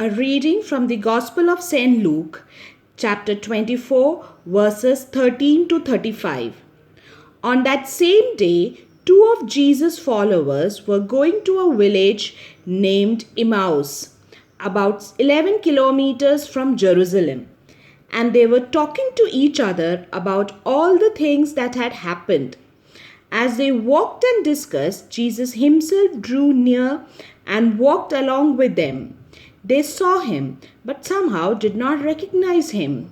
A reading from the Gospel of St. Luke, chapter 24, verses 13 to 35. On that same day, two of Jesus' followers were going to a village named Emmaus, about 11 kilometers from Jerusalem, and they were talking to each other about all the things that had happened. As they walked and discussed, Jesus himself drew near and walked along with them. They saw him, but somehow did not recognize him.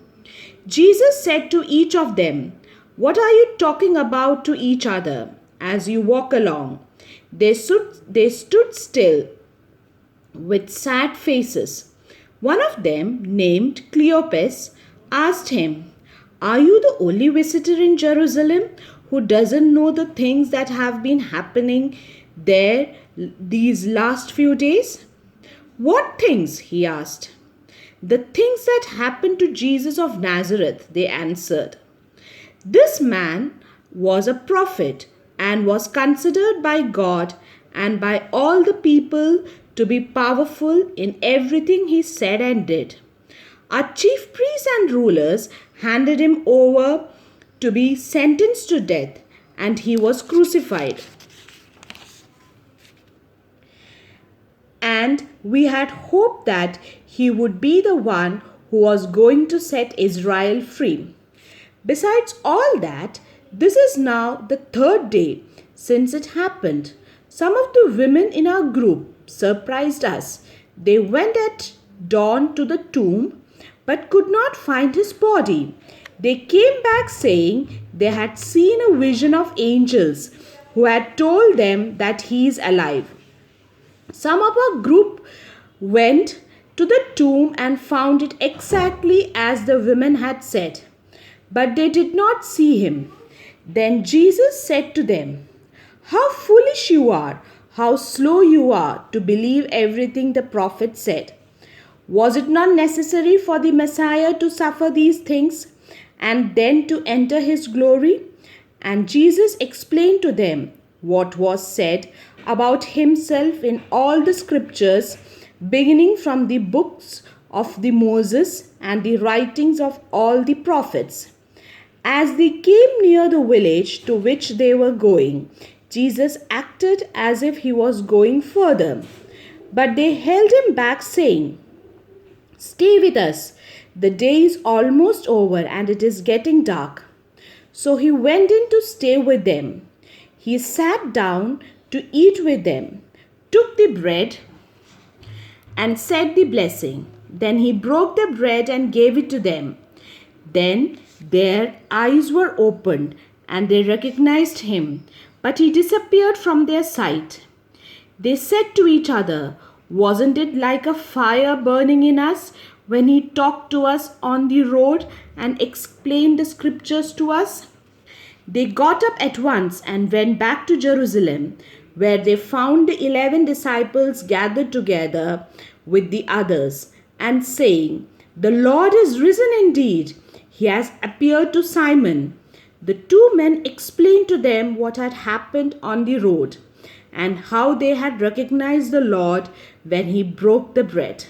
Jesus said to each of them, "What are you talking about to each other as you walk along?" They stood still with sad faces. One of them, named Cleopas, asked him, "Are you the only visitor in Jerusalem who doesn't know the things that have been happening there these last few days?" "What things?" he asked. "The things that happened to Jesus of Nazareth," they answered. "This man was a prophet and was considered by God and by all the people to be powerful in everything he said and did. Our chief priests and rulers handed him over to be sentenced to death, and he was crucified. And we had hoped that he would be the one who was going to set Israel free. Besides all that, this is now the third day since it happened. Some of the women in our group surprised us. They went at dawn to the tomb but could not find his body. They came back saying they had seen a vision of angels who had told them that he is alive. Some of our group went to the tomb and found it exactly as the women had said, but they did not see him. Then Jesus said to them, "How foolish you are, how slow you are to believe everything the prophet said. Was it not necessary for the Messiah to suffer these things and then to enter his glory?" And Jesus explained to them what was said about himself in all the scriptures, beginning from the books of the Moses and the writings of all the prophets. As they came near the village to which they were going, Jesus acted as if he was going further, but they held him back, saying, "Stay with us. The day is almost over and it is getting dark." So he went in to stay with them. He sat down to eat with them, took the bread and said the blessing. Then he broke the bread and gave it to them. Then their eyes were opened and they recognized him, but he disappeared from their sight. They said to each other, "Wasn't it like a fire burning in us when he talked to us on the road and explained the scriptures to us?" They got up at once and went back to Jerusalem, where they found the 11 disciples gathered together with the others, and saying, "The Lord is risen indeed. He has appeared to Simon." The two men explained to them what had happened on the road and how they had recognized the Lord when he broke the bread.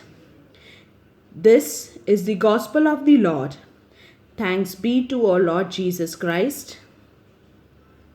This is the gospel of the Lord. Thanks be to our Lord Jesus Christ.